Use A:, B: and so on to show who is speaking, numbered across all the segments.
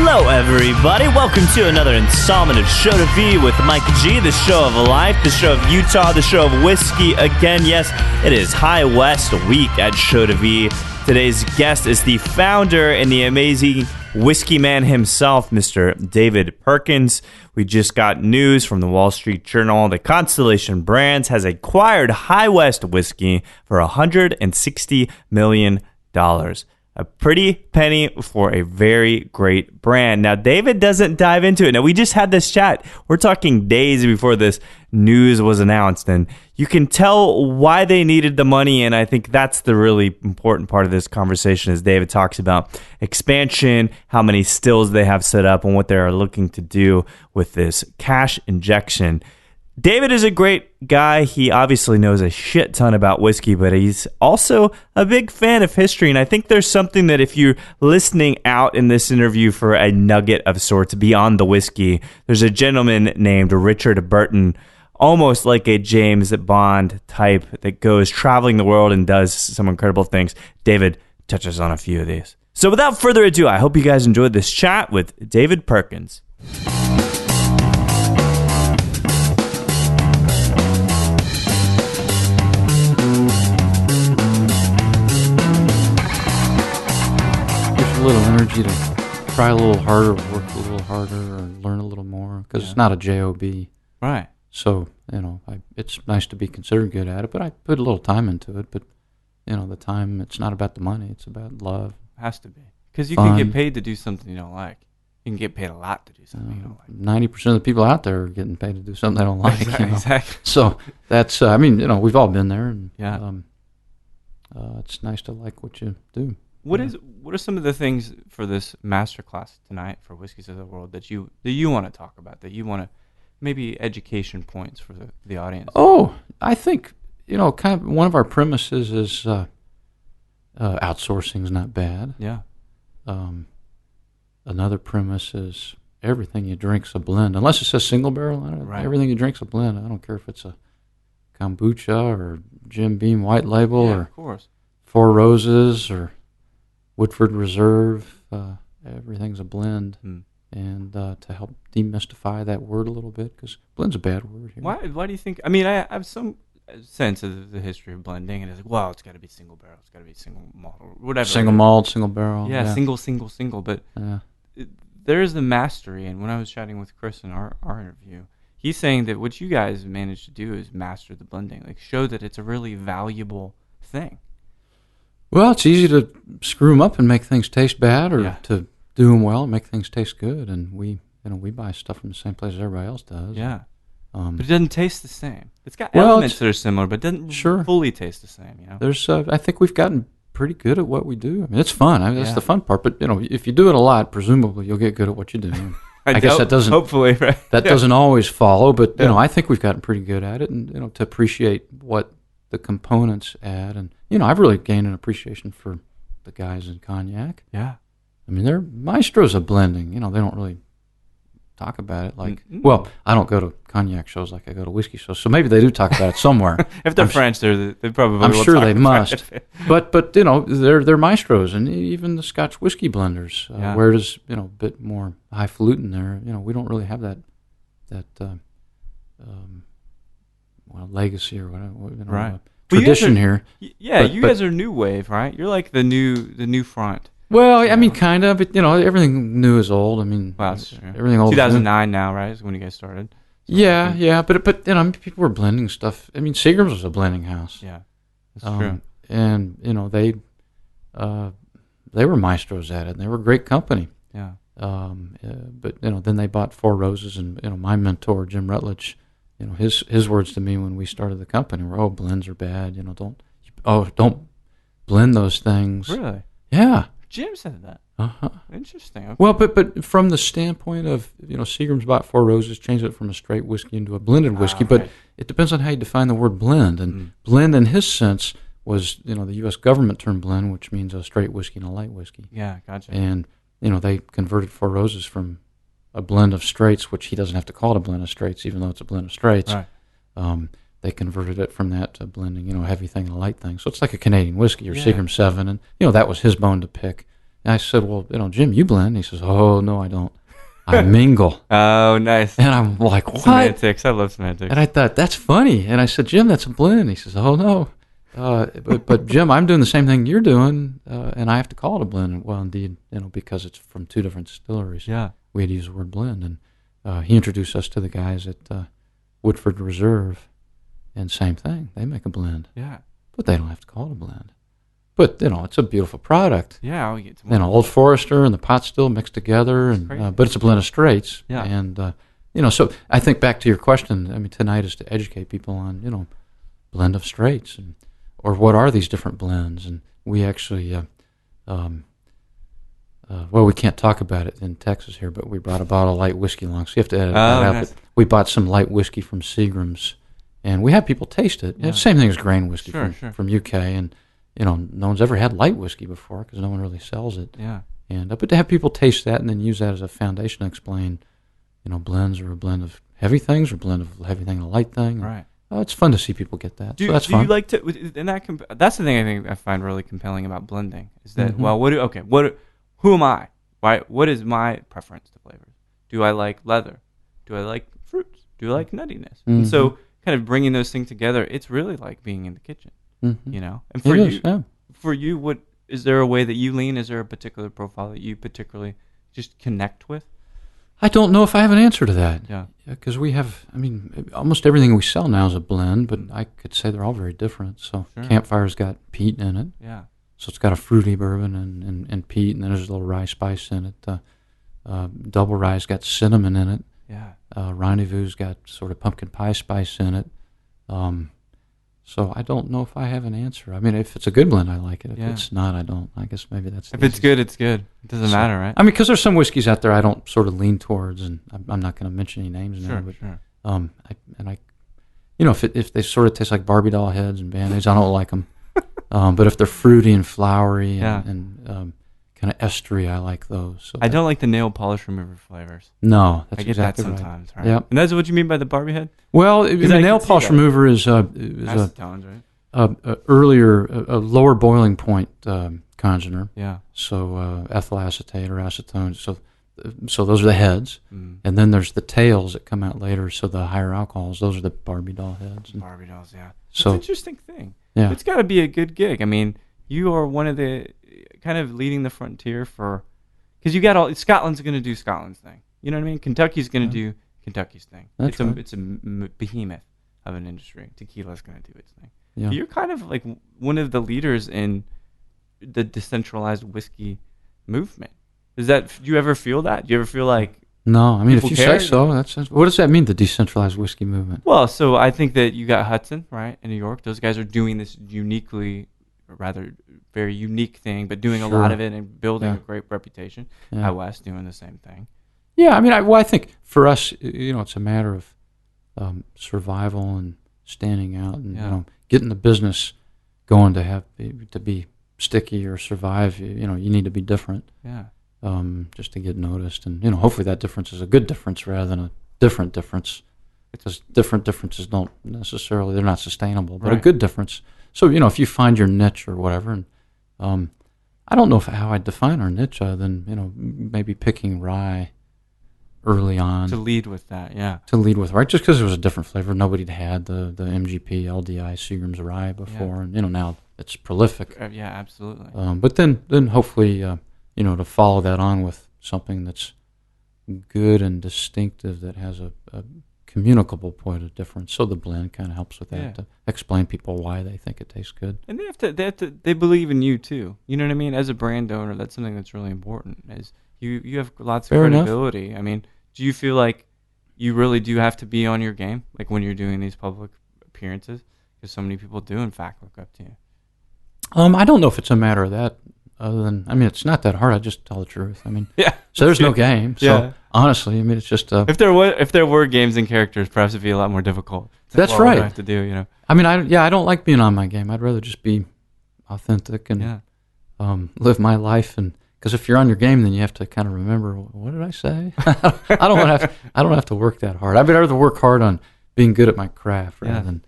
A: Hello, everybody. Welcome to another installment of Show to V with Mike G, the show of life, the show of Utah, the show of whiskey. Again, yes, it is High West week at Show to V. Today's guest is the founder and the amazing whiskey man himself, Mr. David Perkins. We just got news from the Wall Street Journal that Constellation Brands has acquired High West whiskey for $160 million. A pretty penny for a very great brand. Now, David doesn't dive into it. Now, we just had this chat. We're talking days before this news was announced, and you can tell why they needed the money, and I think that's the really important part of this conversation as David talks about expansion, how many stills they have set up, and what they're looking to do with this cash injection. David is a great guy. He obviously knows a shit ton about whiskey, but he's also a big fan of history. And I think there's something that if you're listening out in this interview for a nugget of sorts beyond the whiskey, there's a gentleman named Richard Burton, almost like a James Bond type that goes traveling the world and does some incredible things. David touches on a few of these. So without further ado, I hope you guys enjoyed this chat with David Perkins.
B: A little energy to try a little harder, work a little harder, or learn a little more, because it's not a job.
A: Right.
B: So, it's nice to be considered good at it, but I put a little time into it. But, the time, it's not about the money, it's about love.
C: It has to be. Because you can get paid to do something you don't like. You can get paid a lot to do something you don't like.
B: 90% of the people out there are getting paid to do something they don't like.
C: Exactly.
B: So, that's, we've all been there, and it's nice to like what you do.
C: What are some of the things for this masterclass tonight for Whiskeys of the World that you want to talk about, that you want to maybe education points for the audience?
B: Oh, I think kind of one of our premises is outsourcing is not bad.
C: Yeah.
B: Another premise is everything you drink's a blend, unless it says single barrel on it.
C: Right.
B: Everything you drink's a blend. I don't care if it's a kombucha or Jim Beam White Label or
C: of course.
B: Four Roses or Woodford Reserve, everything's a blend, and to help demystify that word a little bit, because blend's a bad word here.
C: Why do you think? I mean, I have some sense of the history of blending, and it's like, well, it's got to be single barrel, it's got to be single malt, or whatever.
B: Single malt, single barrel.
C: Yeah, single. But there is the mastery, and when I was chatting with Chris in our interview, he's saying that what you guys managed to do is master the blending, like show that it's a really valuable thing.
B: Well, it's easy to screw them up and make things taste bad, or to do them well and make things taste good. And we buy stuff from the same place as everybody else does.
C: Yeah, but it doesn't taste the same. It's got elements that are similar, but it doesn't fully taste the same.
B: There's, I think we've gotten pretty good at what we do. I mean, it's fun. That's the fun part. But if you do it a lot, presumably you'll get good at what you do. I guess that doesn't
C: hopefully right?
B: That doesn't always follow, but I think we've gotten pretty good at it, and to appreciate what the components add. And I've really gained an appreciation for the guys in cognac.
C: Yeah.
B: I mean, they're maestros of blending. They don't really talk about it like, well, I don't go to cognac shows like I go to whiskey shows, so maybe they do talk about it somewhere.
C: If they're French, they probably
B: I'm
C: will
B: sure
C: talk
B: they
C: about
B: must.
C: it.
B: But they're maestros, and even the Scotch whiskey blenders, where there's a bit more highfalutin there. We don't really have that legacy or whatever.
C: Right.
B: Tradition here.
C: Yeah, you guys are new wave, right? You're like the new front.
B: Well, I mean, kind of. But, everything new is old. I mean,
C: that's true.
B: Everything old.
C: 2009 now, right? Is when you guys started. So
B: yeah. But people were blending stuff. I mean, Seagram's was a blending house.
C: Yeah, that's true.
B: And they were maestros at it. And they were a great company.
C: Yeah.
B: But then they bought Four Roses, and my mentor Jim Rutledge. His words to me when we started the company were, "Oh, blends are bad. Don't blend those things."
C: Really?
B: Yeah.
C: Jim said that.
B: Uh-huh.
C: Interesting. Okay.
B: Well, but from the standpoint of, Seagram's bought Four Roses, changed it from a straight whiskey into a blended whiskey,
C: right.
B: but it depends on how you define the word blend. And blend in his sense was, the U.S. government term blend, which means a straight whiskey and a light whiskey.
C: Yeah, gotcha.
B: And, they converted Four Roses from a blend of straights, which he doesn't have to call it a blend of straights, even though it's a blend of straights.
C: Right.
B: They converted it from that to blending, a heavy thing and a light thing. So it's like a Canadian whiskey or
C: Yeah.
B: Seagram 7. And, that was his bone to pick. And I said, well, Jim, you blend? He says, oh, no, I don't. I mingle.
C: Oh, nice.
B: And I'm like, what?
C: Semantics. I love semantics.
B: And I thought, that's funny. And I said, Jim, that's a blend. He says, oh, no. But Jim, I'm doing the same thing you're doing, and I have to call it a blend. Well, indeed, because it's from two different distilleries.
C: Yeah.
B: We had to use the word blend. And he introduced us to the guys at Woodford Reserve, and same thing. They make a blend.
C: Yeah.
B: But they don't have to call it a blend. But, it's a beautiful product.
C: Yeah. I'll get to
B: Old Forester and the pot still mixed together, and but it's a blend of straights.
C: Yeah.
B: And, so I think back to your question, tonight is to educate people on, blend of straights, or what are these different blends. And we actually, we can't talk about it in Texas here, but we brought a bottle of light whiskey along, so you have to edit that out.
C: Nice.
B: But we bought some light whiskey from Seagram's, and we had people taste it.
C: Yeah.
B: It's the same thing as grain whiskey
C: Sure.
B: from UK, and no one's ever had light whiskey before because no one really sells it.
C: Yeah.
B: And but to have people taste that and then use that as a foundation to explain, blends are a blend of heavy things or blend of heavy thing and a light thing.
C: Right.
B: It's fun to see people get that.
C: Do
B: So that's fun.
C: you like to? And that's the thing I think I find really compelling about blending is that who am I? Why? What is my preference to flavors? Do I like leather? Do I like fruits? Do I like nuttiness? And so, kind of bringing those things together, it's really like being in the kitchen. And for you, what is there a way that you lean? Is there a particular profile that you particularly just connect with?
B: I don't know if I have an answer to that.
C: Yeah.
B: Because we have, almost everything we sell now is a blend, but I could say they're all very different. So Campfire's got peat in it.
C: Yeah.
B: So it's got a fruity bourbon and peat, and then there's a little rye spice in it. Double Rye's got cinnamon in it.
C: Yeah.
B: Rendezvous's got sort of pumpkin pie spice in it. So I don't know if I have an answer. If it's a good blend, I like it. If it's not, I don't. I guess maybe that's
C: if it's good, it's good. It doesn't matter, right?
B: Because there's some whiskeys out there I don't sort of lean towards, and I'm not going to mention any names now.
C: Sure.
B: If they sort of taste like Barbie doll heads and Band-Aids, I don't like them. But if they're fruity and flowery and kind of estery, I like those. So
C: I don't like the nail polish remover flavors.
B: No, that's
C: I get
B: exactly
C: that
B: right.
C: sometimes, right?
B: Yep.
C: And that's what you mean by the Barbie head?
B: Well, the nail polish remover is
C: Acetones, right?
B: earlier, a lower boiling point congener.
C: Yeah.
B: So ethyl acetate or acetone. So those are the heads, and then there's the tails that come out later. So the higher alcohols, those are the Barbie doll heads.
C: Barbie dolls, yeah.
B: So
C: it's an interesting thing.
B: Yeah.
C: It's got to be a good gig. You are one of the kind of leading the frontier because you got Scotland's going to do Scotland's thing. You know what I mean? Kentucky's going to do Kentucky's thing.
B: That's right.
C: It's a behemoth of an industry. Tequila's going to do its thing.
B: Yeah.
C: You're kind of like one of the leaders in the decentralized whiskey movement. Do you ever feel that? Do you ever feel like
B: no? If you
C: care?
B: say so, that's what does that mean? The decentralized whiskey movement.
C: Well, so I think that you got Hudson, right, in New York. Those guys are doing this rather very unique thing, but doing a lot of it and building a great reputation.
B: Yeah.
C: Out West doing the same thing.
B: Yeah, I think for us, it's a matter of survival and standing out, and getting the business going to be sticky or survive. You need to be different.
C: Yeah.
B: Just to get noticed, and hopefully that difference is a good difference rather than a different difference, because different differences they're not sustainable, but a good difference. So if you find your niche or whatever, and I don't know how I define our niche other than maybe picking rye early on
C: to lead with that,
B: right? Just because it was a different flavor, nobody'd had the MGP LDI Seagram's rye before, and now it's prolific.
C: Yeah, absolutely.
B: But then hopefully. To follow that on with something that's good and distinctive that has a communicable point of difference. So the blend kind of helps with that to explain people why they think it tastes good.
C: And they believe in you too. You know what I mean? As a brand owner, that's something that's really important. As you have lots of credibility.
B: Enough.
C: Do you feel like you really do have to be on your game, like when you're doing these public appearances? Because so many people do, in fact, look up to you.
B: I don't know if it's a matter of that. other than, I mean, it's not that hard. I just tell the truth. I mean,
C: Yeah.
B: so there's no game. So
C: Yeah.
B: honestly, I mean, it's just
C: If there were games and characters, perhaps it'd be a lot more difficult. It's
B: That's
C: well, what do
B: right.
C: I have to do, you know.
B: I mean, I don't like being on my game. I'd rather just be authentic and live my life. And because if you're on your game, then you have to kind of remember, what did I say? I don't have to work that hard. I'd rather work hard on being good at my craft rather than.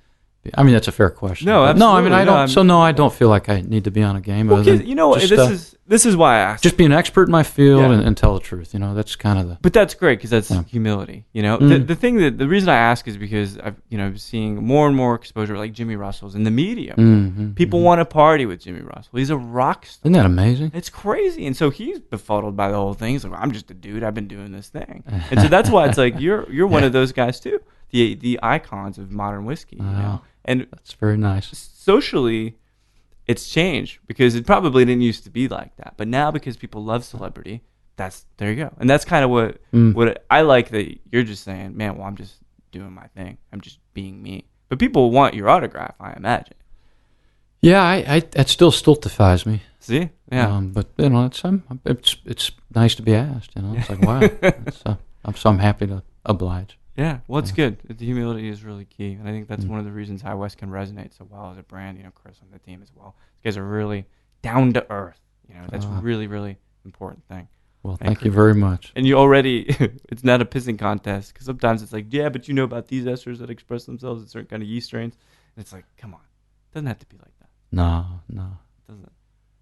B: I mean, that's a fair question.
C: No, absolutely.
B: No, I mean, I don't. I don't feel like I need to be on a game.
C: Well, you know, this is why I asked.
B: Just be an expert in my field and tell the truth. You know, that's kind of the.
C: But that's great because that's humility. You know, the reason I ask is because I'm seeing more and more exposure like Jimmy Russell's in the media. People want to party with Jimmy Russell. He's a rock star.
B: Isn't that amazing?
C: It's crazy, and so he's befuddled by the whole thing. He's like, I'm just a dude. I've been doing this thing, and so that's why it's like you're one of those guys too. The icons of modern whiskey. You know? And
B: that's very nice.
C: Socially, it's changed because it probably didn't used to be like that. But now because people love celebrity, there you go. And that's kind of what I like that you're just saying, man, well, I'm just doing my thing. I'm just being me. But people want your autograph, I imagine.
B: Yeah, it still stultifies me.
C: See? Yeah.
B: But, you know, it's nice to be asked, you know. It's like, wow. I'm happy to oblige.
C: Yeah, well, it's good. The humility is really key, and I think that's one of the reasons High West can resonate so well as a brand. You know, Chris on the team as well. You guys are really down to earth. You know, that's really, really important thing.
B: Well, thank you very much.
C: And you already, it's not a pissing contest because sometimes it's like, yeah, but you know about these esters that express themselves in certain kind of yeast strains, and it's like, come on, it doesn't have to be like that.
B: No,
C: it doesn't.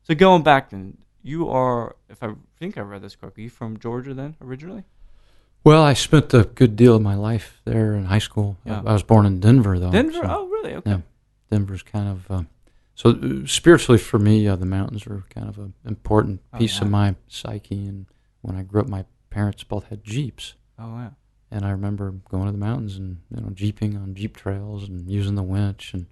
C: So going back then, you are, if I think I read this correctly, you from Georgia then originally?
B: Well, I spent a good deal of my life there in high school.
C: Yeah.
B: I was born in Denver, though.
C: Denver?
B: So,
C: Oh, really? Okay.
B: Yeah, Denver's kind of... so spiritually for me, the mountains are kind of an important piece of my psyche. And when I grew up, my parents both had Jeeps.
C: Oh, wow.
B: And I remember going to the mountains and jeeping on Jeep trails and using the winch and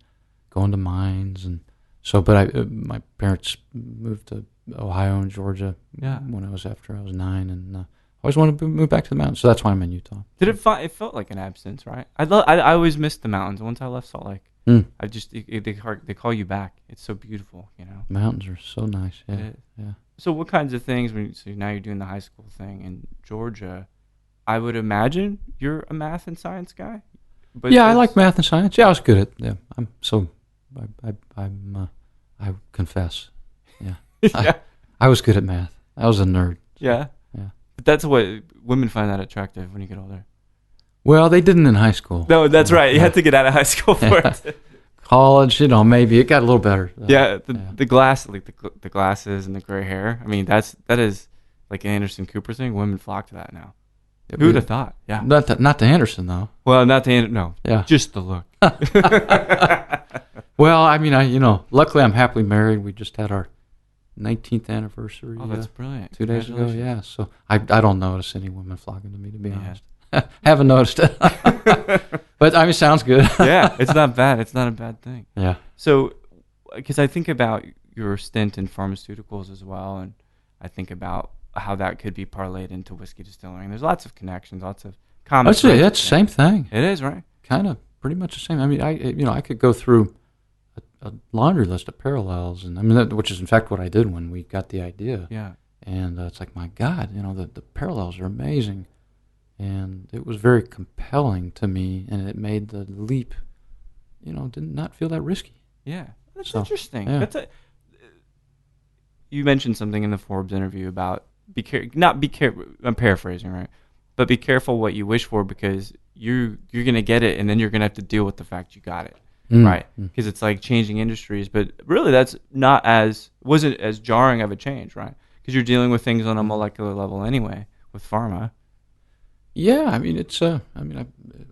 B: going to mines. And so, but my parents moved to Ohio and Georgia when I was 9, and I always wanted to move back to the mountains, so that's why I'm in Utah.
C: Did it felt like an absence, right? I always missed the mountains. Once I left Salt Lake, they call you back. It's so beautiful, you know.
B: Mountains are so nice. Yeah, yeah.
C: So what kinds of things? So now you're doing the high school thing in Georgia. I would imagine you're a math and science guy.
B: But yeah, I like math and science. Yeah, I was good at them. I confess. Yeah. I was good at math. I was a nerd.
C: Yeah. But that's what women find that attractive when you get older.
B: Well, they didn't in high school.
C: No, that's right. You had to get out of high school for it.
B: College, maybe it got a little better.
C: The glasses and the gray hair. I mean, that is like an Anderson Cooper thing. Women flock to that now. Who would have thought? Yeah.
B: Not the Anderson though.
C: Well, not the Anderson. No.
B: Yeah.
C: Just the look.
B: Well, I mean, luckily I'm happily married. We just had our 19th anniversary.
C: Oh, that's brilliant.
B: 2 days ago, yeah. So I don't notice any women flocking to me, to be honest. Haven't noticed it. But, I mean, sounds good.
C: Yeah, it's not bad. It's not a bad thing.
B: Yeah.
C: So, because I think about your stint in pharmaceuticals as well, and I think about how that could be parlayed into whiskey distilling. There's lots of connections, lots of common.
B: That's the same thing.
C: It is, right?
B: Kind of, pretty much the same. I mean, I could go through a laundry list of parallels, and I mean, which is in fact what I did when we got the idea.
C: Yeah.
B: And it's like, my God, the parallels are amazing, and it was very compelling to me, and it made the leap, did not feel that risky.
C: Yeah, that's interesting.
B: Yeah.
C: You mentioned something in the Forbes interview about I'm paraphrasing, right? But be careful what you wish for, because you're gonna get it, and then you're gonna have to deal with the fact you got it. Right, because it's like changing industries, but really that's wasn't as jarring of a change, right? Because you're dealing with things on a molecular level anyway with pharma.
B: Yeah, I mean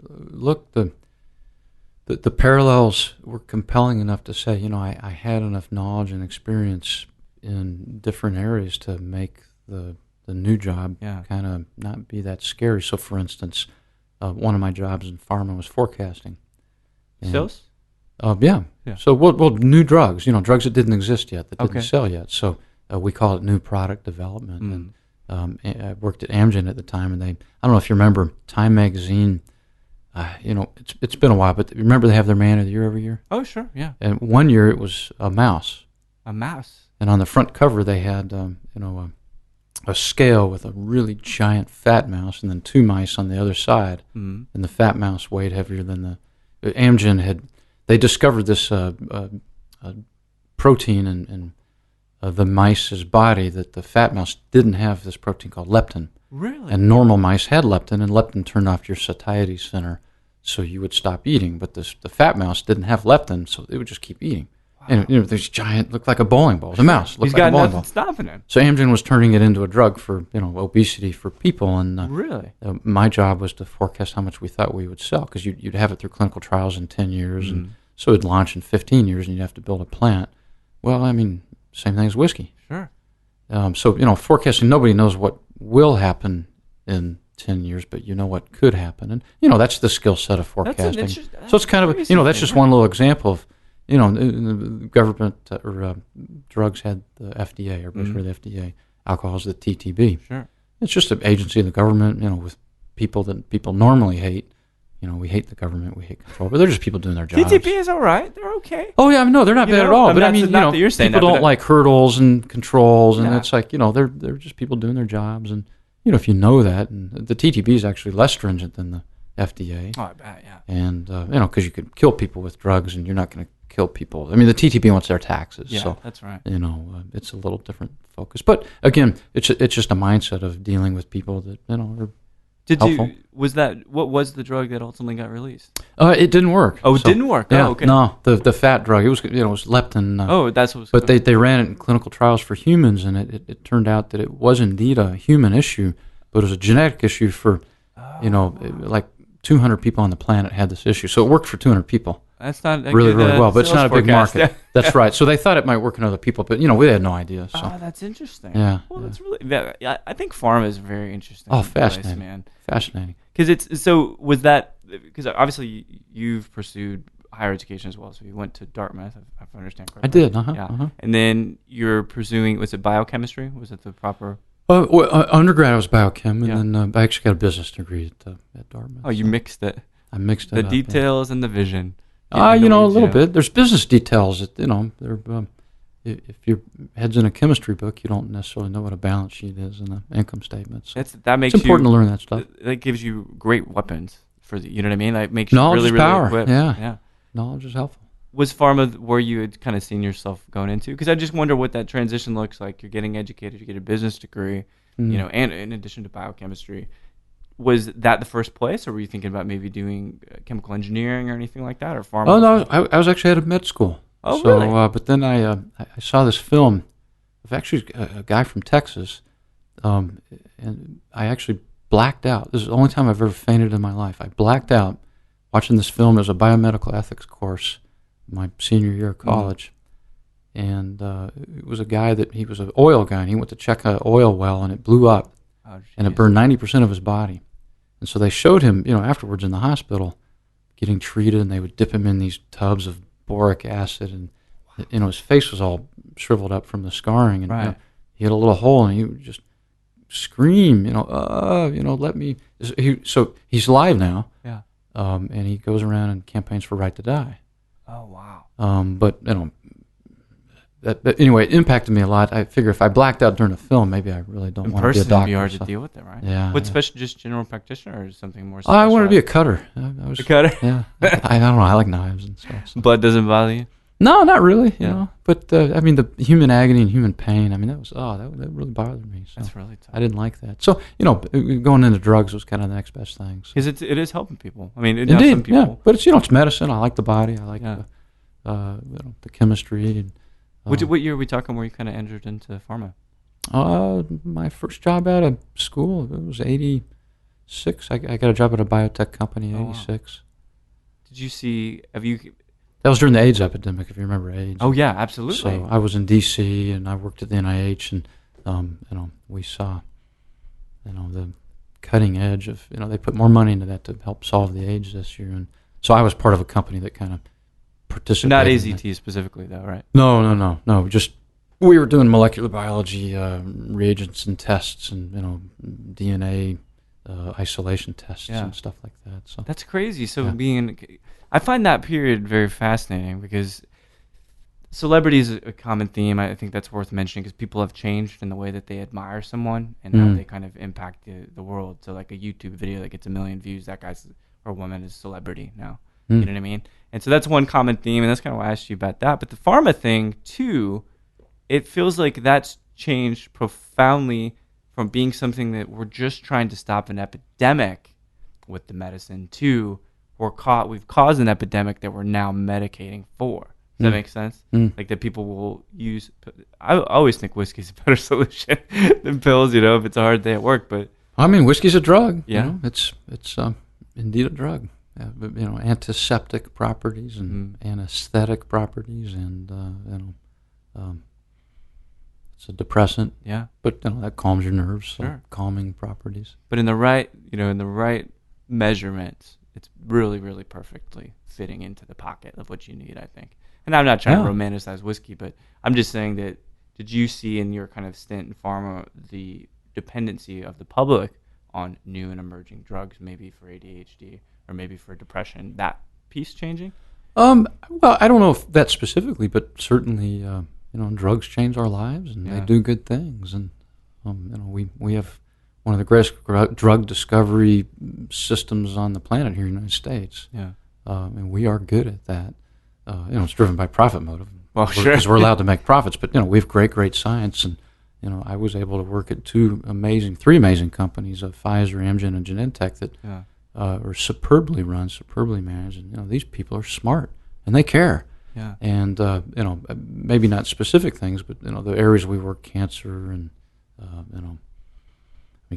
B: look, the parallels were compelling enough to say, I had enough knowledge and experience in different areas to make the new job kind of not be that scary. So, for instance, one of my jobs in pharma was forecasting.
C: Sales.
B: Yeah. So, well, new drugs, drugs that didn't exist yet, that didn't sell yet. So we call it new product development. And I worked at Amgen at the time, and I don't know if you remember Time Magazine. It's been a while, but remember they have their Man of the Year every year?
C: Oh, sure, yeah.
B: And one year it was a mouse.
C: A mouse?
B: And on the front cover, they had a scale with a really giant fat mouse, and then 2 mice on the other side.
C: Mm-hmm.
B: And the fat mouse weighed heavier than the Amgen They discovered this protein in the mice's body that the fat mouse didn't have, this protein called leptin.
C: Really?
B: And normal mice had leptin, and leptin turned off your satiety center, so you would stop eating. But the fat mouse didn't have leptin, so it would just keep eating. Wow. And this giant, looked like a bowling ball. It was a mouse.
C: He's got nothing stopping him.
B: So Amgen was turning it into a drug for obesity for people. And
C: really,
B: my job was to forecast how much we thought we would sell, because you'd have it through clinical trials in 10 years, and so it'd launch in 15 years, and you'd have to build a plant. Well, I mean, same thing as whiskey.
C: Sure.
B: So forecasting, nobody knows what will happen in 10 years, but you know what could happen. And, that's the skill set of forecasting. So it's kind of, that's just one little example of, the government or drugs had the FDA, or before the FDA, alcohol's the TTB.
C: Sure.
B: It's just an agency of the government, with people that people normally hate. We hate the government, we hate control, but they're just people doing their jobs.
C: TTP is all right. They're okay.
B: Oh, yeah, no, they're not bad at all. But
C: not that you're saying
B: people
C: that,
B: don't like hurdles and controls, and
C: Yeah.
B: it's like, they're just people doing their jobs. And, if you know that, and the TTP is actually less stringent than the FDA.
C: Oh, I bet, yeah.
B: And, because you could kill people with drugs, and you're not going to kill people. I mean, the TTP wants their taxes.
C: Yeah,
B: so,
C: that's right.
B: It's a little different focus. But, again, it's just a mindset of dealing with people that, are helpful.
C: What was the drug that ultimately got released?
B: It didn't work.
C: Oh, it didn't work?
B: Yeah,
C: oh, okay.
B: No, the fat drug, it was leptin.
C: That's what was
B: But they ran it in clinical trials for humans, and it turned out that it was indeed a human issue, but it was a genetic issue for, like 200 people on the planet had this issue. So it worked for 200 people.
C: That's not
B: really well, but it's not a big
C: forecast.
B: market. That's right. So they thought it might work in other people, but we had no idea. So.
C: Oh, that's interesting.
B: Yeah.
C: Well, that's really. I think pharma is very interesting.
B: Oh, fascinating,
C: place, man.
B: Fascinating.
C: Because obviously you've pursued higher education as well, so you went to Dartmouth, if I understand correctly.
B: I did. Yeah.
C: And then you're pursuing. Was it biochemistry? Was it the proper?
B: Undergrad I was biochem, and then I actually got a business degree at Dartmouth.
C: Oh, you mixed it.
B: I mixed it.
C: The details and the vision.
B: A little bit. There's business details that they're. If your head's in a chemistry book, you don't necessarily know what a balance sheet is and an income statement. So
C: it's
B: important to learn that stuff.
C: That gives you great weapons for you know what I mean. Like makes
B: knowledge
C: you really,
B: is power.
C: Really equipped.
B: Yeah. Knowledge is helpful.
C: Was pharma where you had kind of seen yourself going into? Because I just wonder what that transition looks like. You're getting educated, you get a business degrey, and in addition to biochemistry. Was that the first place, or were you thinking about maybe doing chemical engineering or anything like that, or pharma?
B: Oh no, I was actually head of med school.
C: Oh, really?
B: But then I saw this film of actually a guy from Texas, and I actually blacked out. This is the only time I've ever fainted in my life. I blacked out watching this film. It was a biomedical ethics course my senior year of college, and it was a guy he was an oil guy, and he went to check an oil well, and it blew up, and it burned 90% of his body. And so they showed him, afterwards in the hospital, getting treated, and they would dip him in these tubs of boric acid, and his face was all shriveled up from the scarring, and he had a little hole, and he would just scream, let me. So he's alive now, and he goes around and campaigns for right to die.
C: Oh wow!
B: But anyway, it impacted me a lot. I figure if I blacked out during a film, maybe I really don't want to be a doctor.
C: It'd be hard to deal with it, right?
B: Yeah.
C: What special, just general practitioner, or something more?
B: I wanted to be a cutter. I was
C: a cutter.
B: Yeah. I don't know. I like knives and stuff. So.
C: Blood doesn't bother you?
B: No, not really. You know, but the human agony and human pain. I mean, that really bothered me. So
C: that's really tough.
B: I didn't like that. So going into drugs was kind of the next best thing.
C: Because it is helping people. I mean,
B: indeed,
C: some people.
B: Yeah. But it's medicine. I like the body. I like the chemistry. And,
C: what year are we talking where you kind of entered into pharma?
B: My first job out of school, it was 86. I got a job at a biotech company in 86. Wow.
C: Did you see?
B: That was during the AIDS epidemic, if you remember AIDS.
C: Oh yeah, absolutely.
B: So I was in D.C. and I worked at the NIH, and we saw, the cutting edge of, they put more money into that to help solve the AIDS issue, and so I was part of a company that kind of participated.
C: Not AZT specifically, though, right?
B: No. Just we were doing molecular biology reagents and tests, and DNA isolation tests and stuff like that. So
C: that's crazy. So I find that period very fascinating because celebrity is a common theme. I think that's worth mentioning because people have changed in the way that they admire someone and how they kind of impact the world. So like a YouTube video that gets 1 million views, that guy's or woman is celebrity now. You know what I mean? And so that's one common theme, and that's kind of why I asked you about that. But the pharma thing, too, it feels like that's changed profoundly from being something that we're just trying to stop an epidemic with the medicine to we've caused an epidemic that we're now medicating for. Does that make sense? Like that people will use. I always think whiskey's a better solution than pills. If it's a hard day at work. But
B: I mean, whiskey's a drug.
C: Yeah,
B: it's indeed a drug. But, antiseptic properties and anesthetic properties, and it's a depressant.
C: Yeah,
B: but that calms your nerves. So
C: sure.
B: Calming properties.
C: But in the right measurements, it's really, really perfectly fitting into the pocket of what you need, I think. And I'm not trying to romanticize whiskey, but I'm just saying that did you see in your kind of stint in pharma the dependency of the public on new and emerging drugs, maybe for ADHD or maybe for depression, that piece changing?
B: Well, I don't know if that specifically, but certainly, drugs change our lives and they do good things. And, we have one of the greatest drug discovery systems on the planet here in the United States.
C: Yeah.
B: And we are good at that. It's driven by profit motive.
C: Well, sure.
B: Because we're allowed to make profits, but, we have great science. And, I was able to work at three amazing companies, Pfizer, Amgen, and Genentech that are superbly run, superbly managed. And, these people are smart and they care.
C: Yeah.
B: And, maybe not specific things, but, the areas we work, cancer and,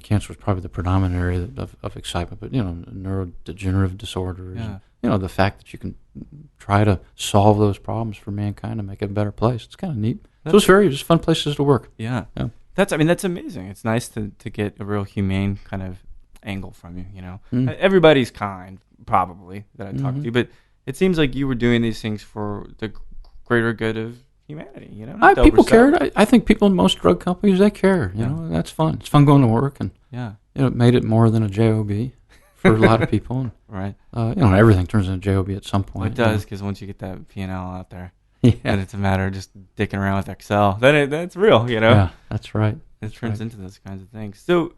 B: cancer is probably the predominant area of excitement, but, neurodegenerative disorders, and, the fact that you can try to solve those problems for mankind and make it a better place. It's kind of neat. So it's just fun places to work.
C: Yeah. That's amazing. It's nice to get a real humane kind of angle from you, Everybody's kind, probably, that I talk to, but it seems like you were doing these things for the greater good of humanity,
B: People cared. I think people in most drug companies, they care, that's fun. It's fun going to work, and it made it more than a job for a lot of people. And,
C: right.
B: Everything turns into a job at some point.
C: Well, it does, because once you get that P&L out there, then it's a matter of just dicking around with Excel. That's real,
B: Yeah, that's right.
C: It turns into those kinds of things. So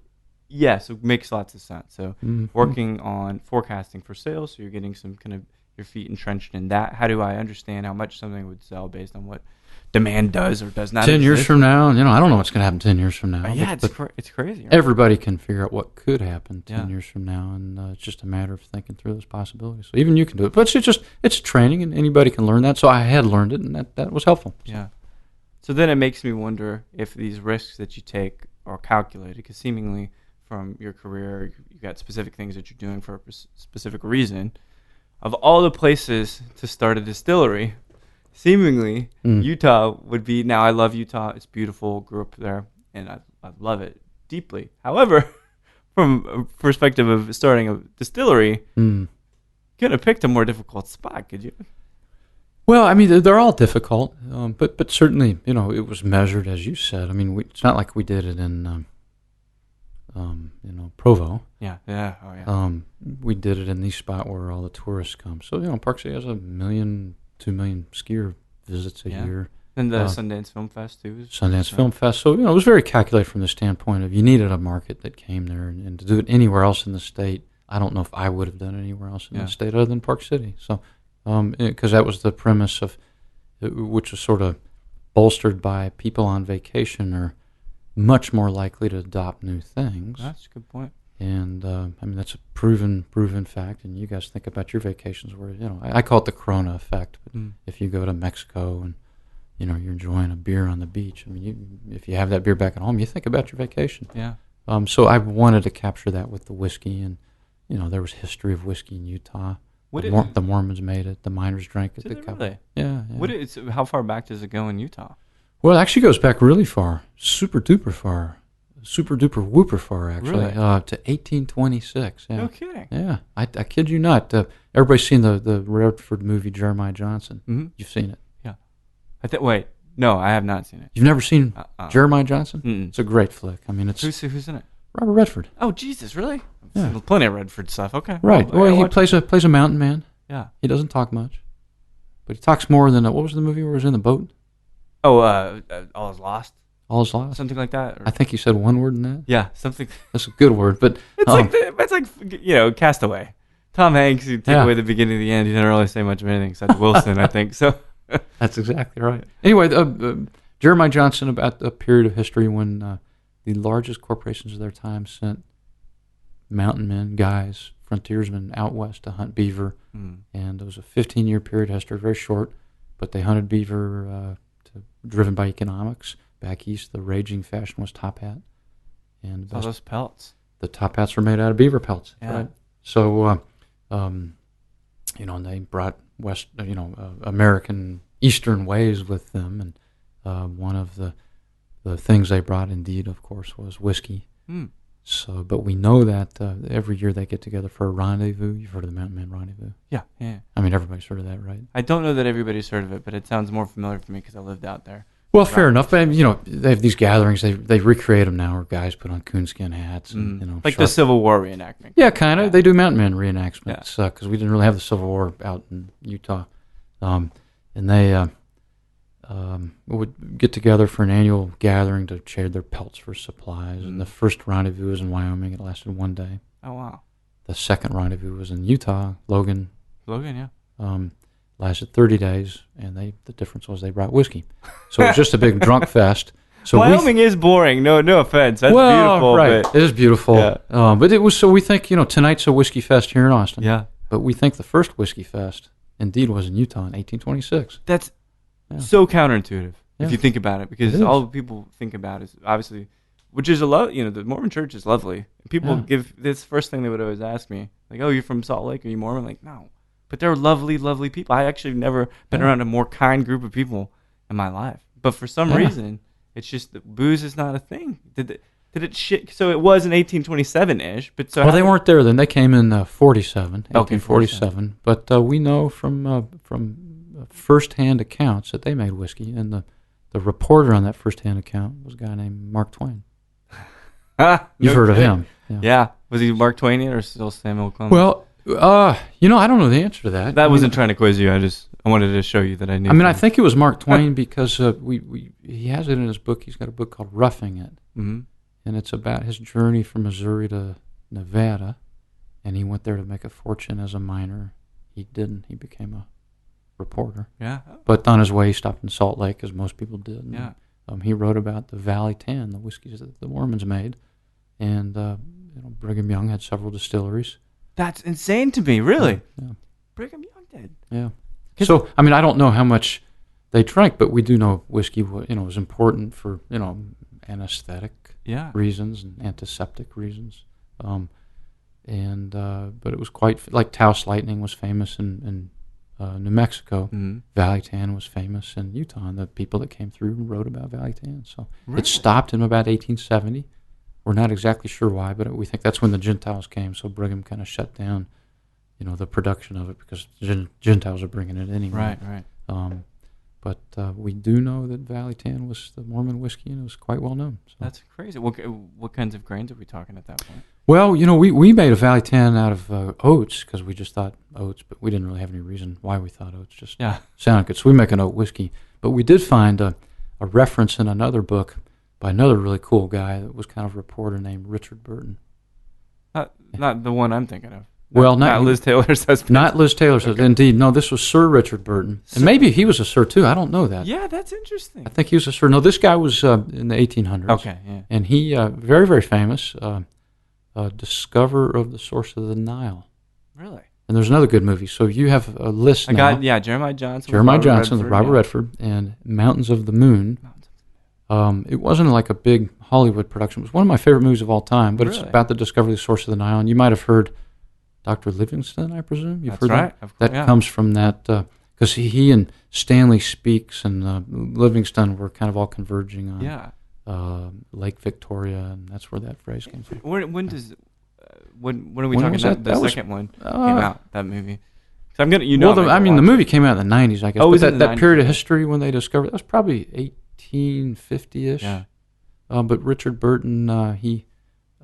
C: it makes lots of sense. So working on forecasting for sales, so you're getting some kind of your feet entrenched in that. How do I understand how much something would sell based on what demand does or does not
B: 10
C: exist?
B: years from now, I don't know what's going to happen 10 years from now.
C: It's crazy. Right?
B: Everybody can figure out what could happen 10 years from now, and it's just a matter of thinking through those possibilities. So even you can do it. But it's training, and anybody can learn that. So I had learned it, and that was helpful.
C: Yeah. So then it makes me wonder if these risks that you take are calculated, because seemingly from your career, you've got specific things that you're doing for a specific reason. Of all the places to start a distillery, seemingly Utah would be. Now, I love Utah. It's beautiful. Grew up there, and I love it deeply. However, from a perspective of starting a distillery, you could have picked a more difficult spot, could you?
B: Well, I mean, they're all difficult, but certainly, it was measured, as you said. I mean, it's not like we did it in, Provo.
C: Yeah. Oh, yeah.
B: We did it in the spot where all the tourists come. So, Park City has 1 million, 2 million skier visits a year.
C: And the Sundance Film Fest, too.
B: Film Fest. So, it was very calculated from the standpoint of you needed a market that came there. And to do it anywhere else in the state, I don't know if I would have done it anywhere else in the state other than Park City. So, because that was the premise of, which was sort of bolstered by people on vacation are much more likely to adopt new things.
C: That's a good point.
B: And that's a proven fact. And you guys think about your vacations where I call it the Corona effect. But if you go to Mexico and you're enjoying a beer on the beach, I mean, if you have that beer back at home, you think about your vacation.
C: Yeah.
B: So I wanted to capture that with the whiskey, and there was history of whiskey in Utah. The Mormons made it. The miners drank it.
C: Really?
B: Yeah.
C: How far back does it go in Utah?
B: Well, it actually goes back really far. Super duper far. Super duper whooper far, actually.
C: Really?
B: To 1826. Yeah.
C: No kidding.
B: Yeah. I kid you not. Everybody's seen the Redford movie Jeremiah Johnson. Mm-hmm. You've seen it.
C: Yeah. Wait. No, I have not seen it.
B: You've never seen Jeremiah Johnson?
C: Mm-mm.
B: It's a great flick. I mean, it's
C: who's in it?
B: Robert Redford.
C: Oh, Jesus, really?
B: Yeah.
C: Plenty of Redford stuff. Okay.
B: Right. Well, he plays a mountain man.
C: Yeah.
B: He doesn't talk much. But he talks more than what was the movie where he was in the boat?
C: Oh, All Is Lost.
B: All Is Lost.
C: Something like that.
B: I think he said one word in that.
C: Yeah, something.
B: That's a good word, but
C: it's like Castaway. Tom Hanks, you take away the beginning and the end. He didn't really say much of anything except Wilson, I think. So
B: that's exactly right. Anyway, Jeremiah Johnson about a period of history when the largest corporations of their time sent mountain men, guys, frontiersmen out west to hunt beaver, and it was a 15-year period of history, very short, but they hunted beaver driven by economics. Back east, the raging fashion was top hat, and
C: all those pelts.
B: The top hats were made out of beaver pelts.
C: Yeah.
B: Right? So, and they brought American Eastern ways with them, and one of the things they brought, indeed, of course, was whiskey. So, but we know that every year they get together for a rendezvous. You've heard of the Mountain Men Rendezvous?
C: Yeah.
B: I mean, everybody's heard of that, right?
C: I don't know that everybody's heard of it, but it sounds more familiar for me because I lived out there.
B: Well, fair enough. But, they have these gatherings. They recreate them now, where guys put on coonskin hats and
C: like the Civil War reenactment.
B: Yeah, kind of. Yeah. They do Mountain Men reenactments because we didn't really have the Civil War out in Utah, and they would get together for an annual gathering to trade their pelts for supplies. And the first rendezvous was in Wyoming. It lasted one day.
C: Oh wow!
B: The second rendezvous was in Utah, Logan.
C: Yeah.
B: Lasted 30 days, and the difference was they brought whiskey. So it was just a big drunk fest. So
C: Wyoming is boring. No offense. That's beautiful.
B: Right.
C: But
B: it is beautiful. Yeah. But it was, so we think, tonight's a whiskey fest here in Austin.
C: Yeah.
B: But we think the first whiskey fest, indeed, was in Utah in 1826.
C: That's so counterintuitive if you think about it, because all people think about is obviously, which is the Mormon church is lovely. People give this first thing they would always ask me, like, "Oh, you're from Salt Lake? Are you Mormon?" Like, no. But they're lovely, lovely people. I actually have never been around a more kind group of people in my life. But for some reason, it's just that booze is not a thing. Did it shit? So it was in 1827-ish. But so
B: they weren't there then. They came in 1847. But we know from first-hand accounts that they made whiskey. And the reporter on that first-hand account was a guy named Mark Twain. You've heard of him.
C: Yeah. Was he Mark Twain or still Samuel Clemens?
B: Well, I don't know the answer to that.
C: That wasn't trying to quiz you. I wanted to show you that I knew.
B: I mean, I think it was Mark Twain because he has it in his book. He's got a book called Roughing It, and it's about his journey from Missouri to Nevada, and he went there to make a fortune as a miner. He didn't. He became a reporter.
C: Yeah.
B: But on his way, he stopped in Salt Lake, as most people did.
C: Yeah.
B: He wrote about the Valley Tan, the whiskeys that the Mormons made, and Brigham Young had several distilleries.
C: That's insane to me, really.
B: Yeah.
C: Brigham Young did.
B: Yeah. So, I mean, I don't know how much they drank, but we do know whiskey, was important for, anesthetic reasons and antiseptic reasons. But it was quite, like Taos Lightning was famous in New Mexico.
C: Mm-hmm.
B: Valley Tan was famous in Utah, and the people that came through wrote about Valley Tan. So
C: really?
B: It stopped in about 1870. We're not exactly sure why, but we think that's when the Gentiles came. So Brigham kind of shut down, the production of it because Gentiles are bringing it anyway.
C: Right.
B: But we do know that Valley Tan was the Mormon whiskey, and it was quite well known. So.
C: That's crazy. What kinds of grains are we talking at that point?
B: Well, we made a Valley Tan out of oats because we just thought oats, but we didn't really have any reason why we thought oats. Just sounded good. So we make an oat whiskey. But we did find a reference in another book by another really cool guy that was kind of a reporter named Richard Burton.
C: Not the one I'm thinking of.
B: Not
C: Liz Taylor's husband.
B: Not Liz Taylor's husband. Indeed. No, this was Sir Richard Burton. And maybe he was a sir, too. I don't know that.
C: Yeah, that's interesting.
B: I think he was a sir. No, this guy was in the 1800s.
C: Okay, yeah.
B: And he, very, very famous, discoverer of the source of the Nile.
C: Really?
B: And there's another good movie. So you have a list now.
C: Jeremiah Johnson.
B: With Robert Redford, and Mountains of the Moon. It wasn't like a big Hollywood production. It was one of my favorite movies of all time, but It's about the discovery of the source of the Nile. And you might have heard Dr. Livingston, I presume. You've heard
C: right.
B: That comes from that, because he and Stanley Speaks and Livingston were kind of all converging on Lake Victoria, and that's where that phrase came from.
C: When are we talking about the second one came out, that movie? I'm gonna,
B: the movie came out in the 90s, I guess.
C: Oh,
B: but that period of history when they discovered, that was probably 1850-ish.
C: Yeah.
B: But Richard Burton, he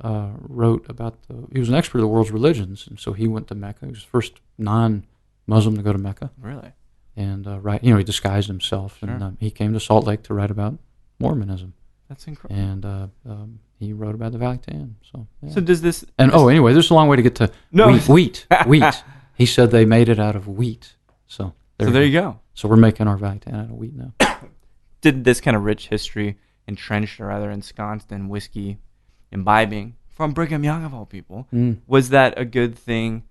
B: wrote about he was an expert of the world's religions, and so he went to Mecca. He was the first non-Muslim to go to Mecca.
C: Really?
B: and he disguised himself,
C: Sure.
B: and he came to Salt Lake to write about Mormonism.
C: That's incredible.
B: And he wrote about the Valley Tan. So, yeah.
C: So does this?
B: Anyway, there's a long way to get to wheat. Wheat. He said they made it out of wheat. So there you
C: go.
B: So we're making our Valley Tan out of wheat now.
C: Did this kind of rich history entrenched or rather ensconced in whiskey imbibing from Brigham Young of all people, was that a good thing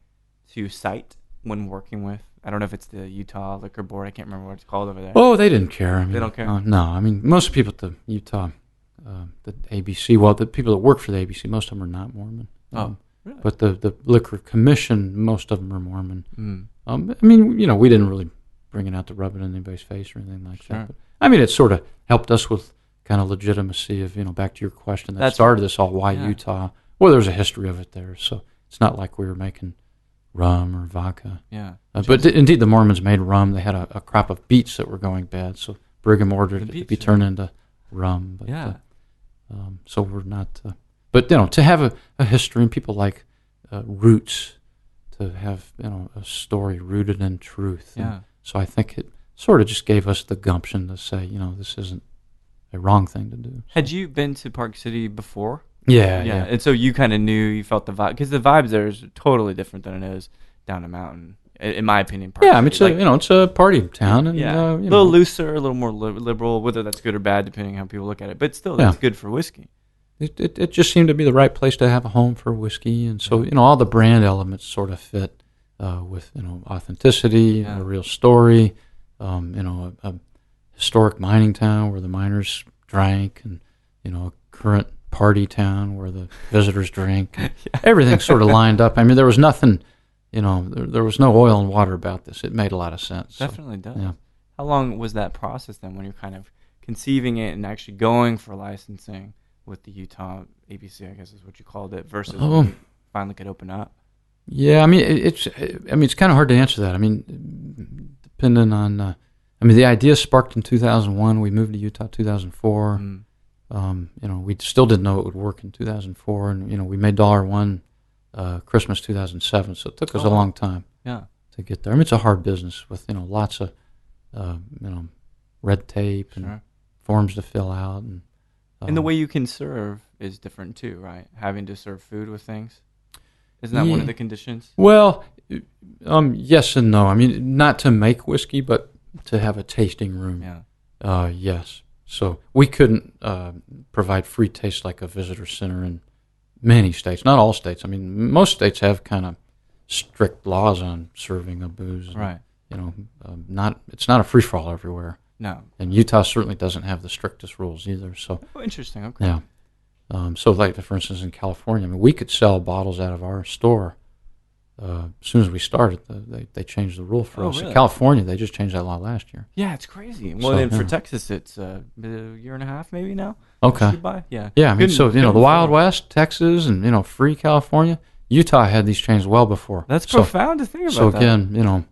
C: to cite when working with? I don't know if it's the Utah Liquor Board. I can't remember what it's called over there.
B: Oh, they didn't care. I mean,
C: they don't care?
B: No, I mean, most people at the Utah, the ABC, well, the people that work for the ABC, most of them are not Mormon.
C: Really?
B: But the Liquor Commission, most of them are Mormon. I mean, we didn't really bring it out to rub it in anybody's face or anything like that. But, I mean, it sort of helped us with kind of legitimacy of, back to your question that started this all, why Utah? Well, there's a history of it there, so it's not like we were making rum or vodka.
C: Yeah.
B: But indeed, the Mormons made rum. They had a crop of beets that were going bad, so Brigham ordered it to be turned into rum. But, so we're not... but, to have a history, and people like roots, to have, a story rooted in truth.
C: Yeah.
B: And so I think it sort of just gave us the gumption to say, this isn't a wrong thing to do.
C: Had you been to Park City before?
B: Yeah.
C: And so you kind of knew, you felt the vibe, because the vibes there is totally different than it is down the mountain, in my opinion.
B: Park City. I mean, it's a party town, and
C: a little looser, a little more liberal, whether that's good or bad, depending on how people look at it. But still, that's good for whiskey.
B: It just seemed to be the right place to have a home for whiskey, and so all the brand elements sort of fit with authenticity, a real story, a historic mining town where the miners drank, and a current party town where the visitors drink. Everything sort of lined up. I mean, there was nothing, there was no oil and water about this. It made a lot of sense.
C: Definitely does.
B: Yeah.
C: How long was that process then, when you're kind of conceiving it and actually going for licensing with the Utah ABC, I guess is what you called it, versus when you finally could open up? Yeah,
B: I mean, it's kind of hard to answer that. I mean, depending on, the idea sparked in 2001. We moved to Utah 2004. We still didn't know it would work in 2004, and we made $1 Christmas 2007. So it took us a long time to get there. I mean, it's a hard business with lots of red tape and forms to fill out,
C: and the way you can serve is different too, right? Having to serve food with things, isn't that one of the conditions?
B: Well, yes and no. I mean, not to make whiskey, but to have a tasting room.
C: Yeah.
B: Yes. So we couldn't provide free taste like a visitor center in many states. Not all states. I mean, most states have kind of strict laws on serving of booze.
C: Right.
B: It's not a free for all everywhere.
C: No.
B: And Utah certainly doesn't have the strictest rules either. So.
C: Oh, interesting. Okay.
B: Yeah. So, like for instance, in California, I mean, we could sell bottles out of our store. As soon as we started, they changed the rule for us.
C: Really?
B: In California, they just changed that law last year.
C: Yeah, it's crazy. Well, then for Texas, it's a year and a half maybe now.
B: Okay.
C: Yeah.
B: Yeah, I mean, the Wild West, Texas, and free California, Utah had these changed well before.
C: That's profound to think about.
B: So again,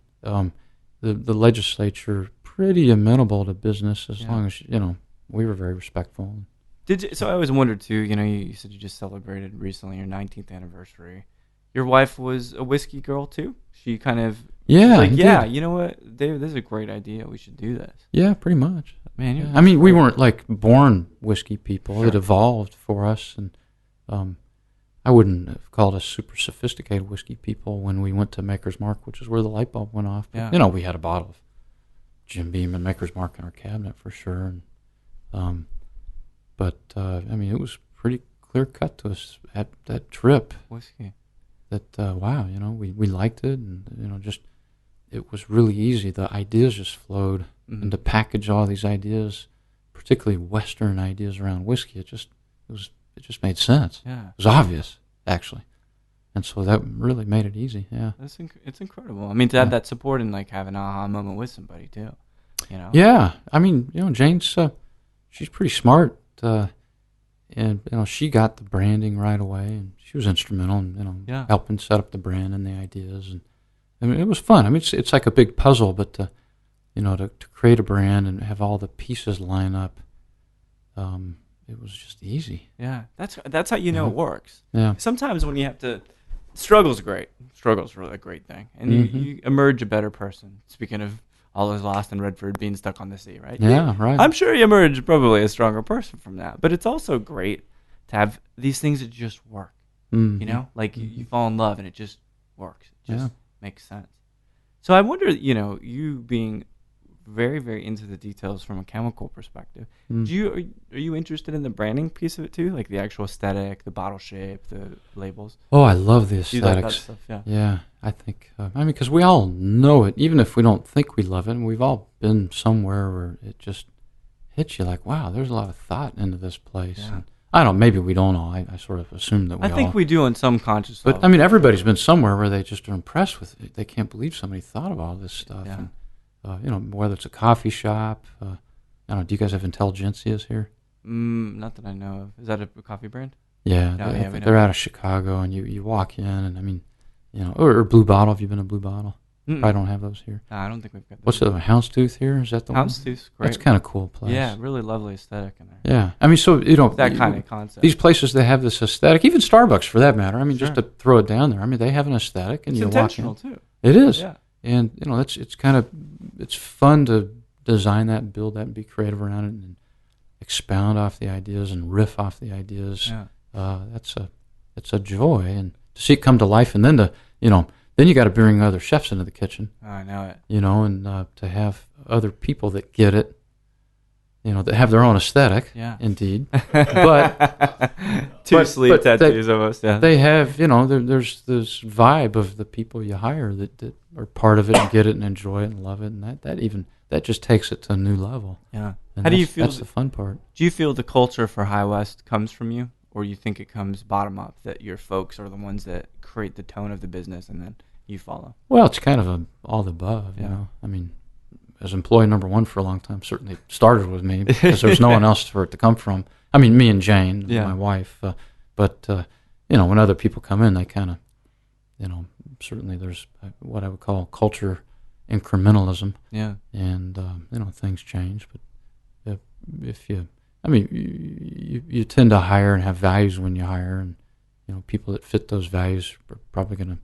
B: the legislature pretty amenable to business as long as we were very respectful.
C: So I always wondered too. You said you just celebrated recently your 19th anniversary. Your wife was a whiskey girl too. She kind of you know what, David, this is a great idea. We should do this.
B: Yeah, pretty much.
C: Man,
B: I mean, we weren't like born whiskey people. Sure. It evolved for us, and I wouldn't have called us super sophisticated whiskey people when we went to Maker's Mark, which is where the light bulb went off. But, we had a bottle of Jim Beam and Maker's Mark in our cabinet for sure. And, I mean, it was pretty clear cut to us at that trip.
C: Whiskey.
B: That we liked it, and just it was really easy. The ideas just flowed, and to package all these ideas, particularly Western ideas around whiskey, it just made sense.
C: Yeah,
B: it was obvious actually, and so that really made it easy. Yeah,
C: it's incredible. I mean, to have that support and like have an aha moment with somebody too.
B: Yeah, I mean, Jane's she's pretty smart. And she got the branding right away, and she was instrumental in helping set up the brand and the ideas. And I mean, it was fun. I mean, it's like a big puzzle, but to create a brand and have all the pieces line up, it was just easy.
C: Yeah, that's how it works.
B: Yeah.
C: Sometimes when you have to, struggle's great. Struggle's really a great thing, and you emerge a better person. Speaking of All Is Lost in Redford being stuck on the sea, right?
B: Yeah, right.
C: I'm sure you emerge probably a stronger person from that. But it's also great to have these things that just work.
B: Mm-hmm.
C: You know, like
B: Mm-hmm.
C: you fall in love and it just works. It just makes sense. So I wonder, you being very, very into the details from a chemical perspective, are you interested in the branding piece of it too? Like the actual aesthetic, the bottle shape, the labels?
B: Oh, I love the
C: Do you like that
B: aesthetics.
C: stuff? Yeah.
B: Yeah, I think, because we all know it, even if we don't think we love it, and we've all been somewhere where it just hits you like, wow, there's a lot of thought into this place.
C: Yeah.
B: And I don't know, maybe we don't all. I sort of assume that we all.
C: I think we do on some conscious
B: But,
C: level.
B: I mean, everybody's been somewhere where they just are impressed with it. They can't believe somebody thought of all this stuff.
C: Yeah.
B: And, whether it's a coffee shop, I don't know, do you guys have Intelligentsias here?
C: Not that I know of. Is that a coffee brand?
B: Yeah,
C: No,
B: I think they're out of Chicago, and you walk in, and I mean, or Blue Bottle. Have you been to Blue Bottle? I don't have those here.
C: No, I don't think we've got those.
B: What's the other, Houndstooth here? Is that the one?
C: Houndstooth's great.
B: That's kind of cool place.
C: Yeah, really lovely aesthetic in there.
B: Yeah, I mean, so
C: That kind of concept.
B: These places, they have this aesthetic. Even Starbucks, for that matter. I mean,
C: Sure.
B: just to throw it down there. I mean, they have an aesthetic, and
C: It's
B: you
C: intentional
B: walk in.
C: too.
B: It is.
C: Yeah.
B: And it's fun to design that, and build that, and be creative around it, and expound off the ideas and riff off the ideas.
C: Yeah.
B: It's a joy, and to see it come to life, and then then you got to bring other chefs into the kitchen.
C: Oh, I know it.
B: And to have other people that get it, that have their own aesthetic.
C: Yeah.
B: Indeed. But
C: Two sleeve
B: but
C: tattoos almost. Yeah.
B: they have, there's this vibe of the people you hire that are part of it and get it and enjoy it and love it, and that just takes it to a new level.
C: Yeah.
B: And
C: How do you feel?
B: That's the fun part.
C: Do you feel the culture for High West comes from you, or you think it comes bottom up? That your folks are the ones that create the tone of the business, and then you follow.
B: Well, it's kind of all the above.
C: Yeah.
B: I mean, as employee number one for a long time, certainly started with me because there was no one else for it to come from. I mean, me and Jane, my wife. But when other people come in, they kind of, certainly there's what I would call culture incrementalism.
C: Yeah.
B: And things change. But if you tend to hire and have values when you hire, and people that fit those values are probably going to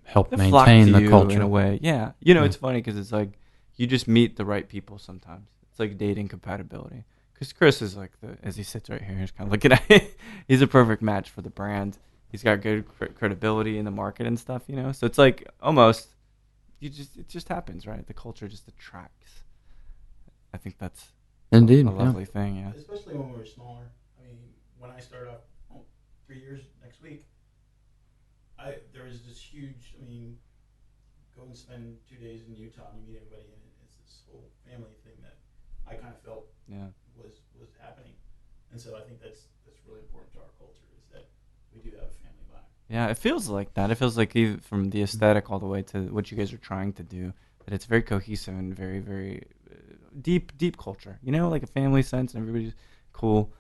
B: help
C: They
B: maintain
C: flock to
B: the
C: you
B: culture
C: in a way. Yeah. It's funny because it's like you just meet the right people sometimes. It's like dating compatibility. Because Chris is like as he sits right here, he's kind of looking at it. He's a perfect match for the brand. He's got good credibility in the market and stuff, So it's like almost it just happens, right? The culture just attracts. I think that's
B: indeed
C: a lovely thing, yeah.
D: Especially when we were smaller. I mean, when I started off 3 years next week, there was this huge. I mean, go and spend 2 days in Utah and you meet everybody, and it's this whole family thing that I kind of felt was happening, and so I think that's really important to our culture is that we do have a family vibe.
C: Yeah, it feels like that. It feels like even from the aesthetic all the way to what you guys are trying to do, that it's very cohesive and very, very deep culture. Like a family sense, and everybody's cool.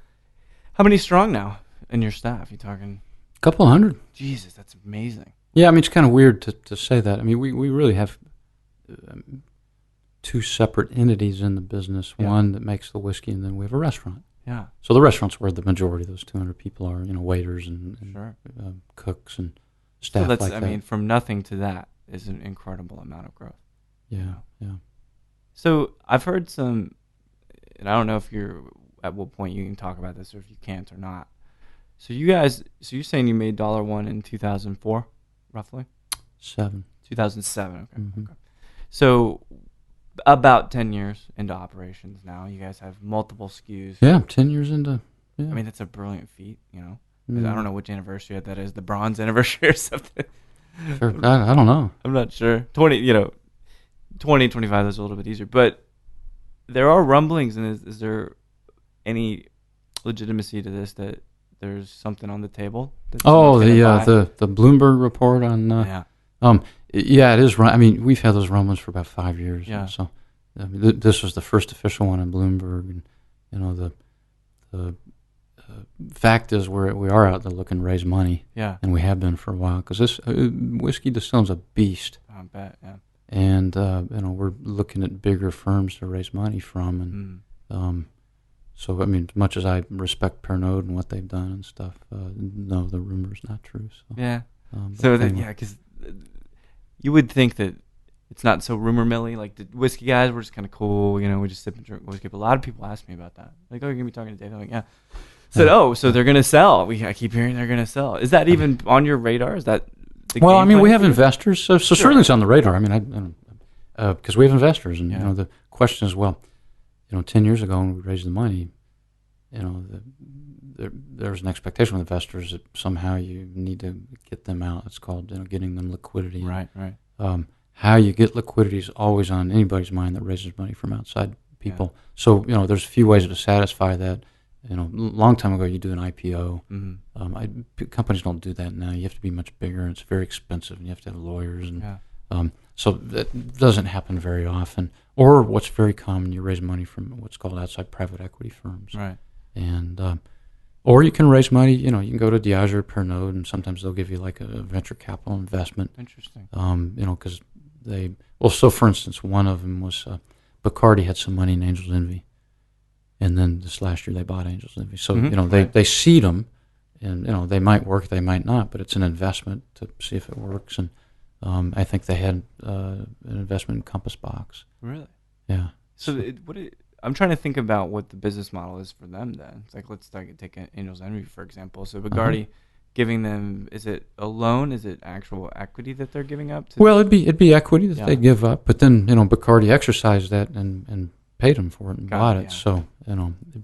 C: How many strong now in your staff? You talking?
B: A couple hundred.
C: Jesus, that's amazing.
B: Yeah, I mean, it's kind of weird to say that. I mean, we really have two separate entities in the business.
C: Yeah.
B: One that makes the whiskey, and then we have a restaurant.
C: Yeah.
B: So the restaurant's where the majority of those 200 people are, waiters and
C: Sure.
B: Cooks and staff
C: So that's,
B: like that.
C: I mean, from nothing to that is an incredible amount of growth.
B: Yeah.
C: So I've heard some, and I don't know if you're at what point you can talk about this or if you can't or not. So you're saying you made $1 in 2004, roughly? 2007. Okay.
B: Mm-hmm.
C: Okay. So about 10 years into operations now. You guys have multiple SKUs.
B: Yeah, 10 years into. Yeah.
C: I mean, that's a brilliant feat.
B: Mm.
C: I don't know which anniversary that is, the bronze anniversary or something.
B: Sure. I don't know.
C: I'm not sure. 20, 25 is a little bit easier. But there are rumblings, and is there any legitimacy to this that there's something on the table?
B: Oh, the Bloomberg report on. Yeah, it is. I mean, we've had those rumblings for about 5 years.
C: Yeah.
B: So, I mean, this was the first official one in Bloomberg, and the fact is we are out there looking to raise money.
C: Yeah.
B: And we have been for a while because this whiskey distilling's a beast.
C: I bet. Yeah.
B: And we're looking at bigger firms to raise money from, and so I mean, as much as I respect Pernod and what they've done and stuff, no, the rumor's not true. So
C: yeah.
B: Anyway.
C: Because you would think that it's not so rumor milly. Like the whiskey guys, we're just kind of cool. We just sip and drink whiskey. But a lot of people ask me about that. Like, oh, you're gonna be talking to Dave? I'm like, yeah. Said, oh, so they're gonna sell. I keep hearing they're gonna sell. Is that even on your radar? Is that
B: well? We have investors, so sure. Certainly it's on the radar. Because we have investors, and the question is, well, 10 years ago when we raised the money, there's an expectation with investors that somehow you need to get them out. It's called getting them liquidity.
C: Right.
B: How you get liquidity is always on anybody's mind that raises money from outside people. Yeah. So there's a few ways to satisfy that. A long time ago you do an IPO. Mm-hmm. Companies don't do that now. You have to be much bigger, and it's very expensive, and you have to have lawyers, and so that doesn't happen very often. Or what's very common, you raise money from what's called outside private equity firms.
C: Right.
B: And or you can raise money. You can go to Diageo or Pernod, and sometimes they'll give you like a venture capital investment.
C: Interesting.
B: Because so for instance, one of them was Bacardi had some money in Angel's Envy, and then this last year they bought Angel's Envy. So they seed them, and they might work, they might not, but it's an investment to see if it works. And I think they had an investment in Compass Box.
C: Really?
B: Yeah.
C: So I'm trying to think about what the business model is for them then. It's like, let's take Angel's Envy, for example. So Bacardi giving them, is it a loan? Is it actual equity that they're giving up?
B: Well, it'd be equity that they give up, but then, Bacardi exercised that and paid them for it and bought it. So,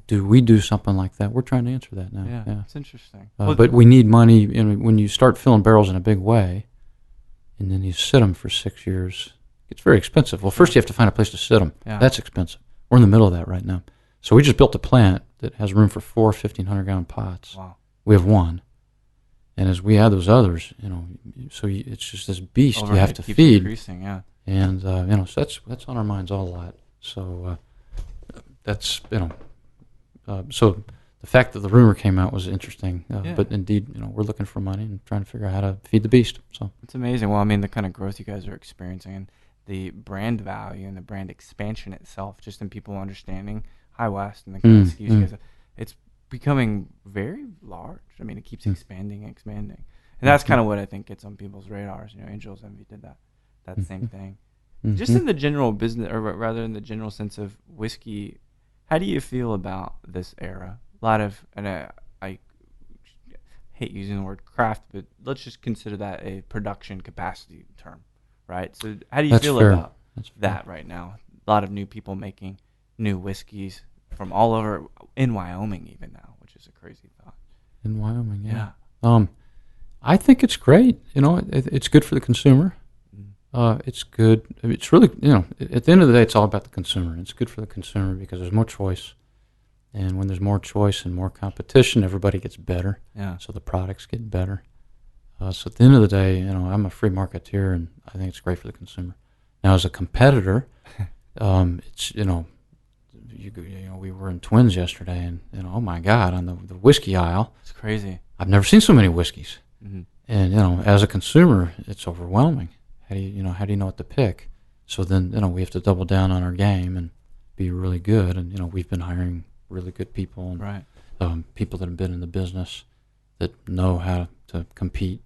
B: do we do something like that? We're trying to answer that now.
C: Yeah. It's interesting.
B: But we need money. When you start filling barrels in a big way, and then you sit them for 6 years, it's very expensive. Well, first you have to find a place to sit them. Yeah. That's expensive. We're in the middle of that right now. So we just built a plant that has room for 4 1,500-gallon pots.
C: Wow.
B: We have one. And as we add those others, so it's just this beast you have to feed.
C: Increasing, yeah.
B: And, so that's on our minds all a lot. So that's, so the fact that the rumor came out was interesting. But indeed, we're looking for money and trying to figure out how to feed the beast. So
C: it's amazing. Well, the kind of growth you guys are experiencing and the brand value and the brand expansion itself, just in people understanding High West and the kind of SKUs you guys have, it's becoming very large. It keeps expanding and expanding. And that's kind of what I think gets on people's radars. Angel's Envy did that same thing. Just in the general business, or rather in the general sense of whiskey, how do you feel about this era? A lot of, and I hate using the word craft, but let's just consider that a production capacity term, right? So how do you feel about that right now? A lot of new people making new whiskeys from all over, in Wyoming even now, which is a crazy thought.
B: In Wyoming, yeah. I think it's great. It's good for the consumer. It's good. It's really, at the end of the day, it's all about the consumer. It's good for the consumer because there's more choice. And when there's more choice and more competition, everybody gets better.
C: Yeah.
B: So the products get better. So at the end of the day, I'm a free marketeer, and I think it's great for the consumer. Now, as a competitor, it's, we were in Twins yesterday, and, oh my God, on the whiskey aisle.
C: It's crazy.
B: I've never seen so many whiskeys. Mm-hmm. And, as a consumer, it's overwhelming. How do you know what to pick? So then, we have to double down on our game and be really good. And, we've been hiring really good people and
C: right.
B: People that have been in the business that know how to compete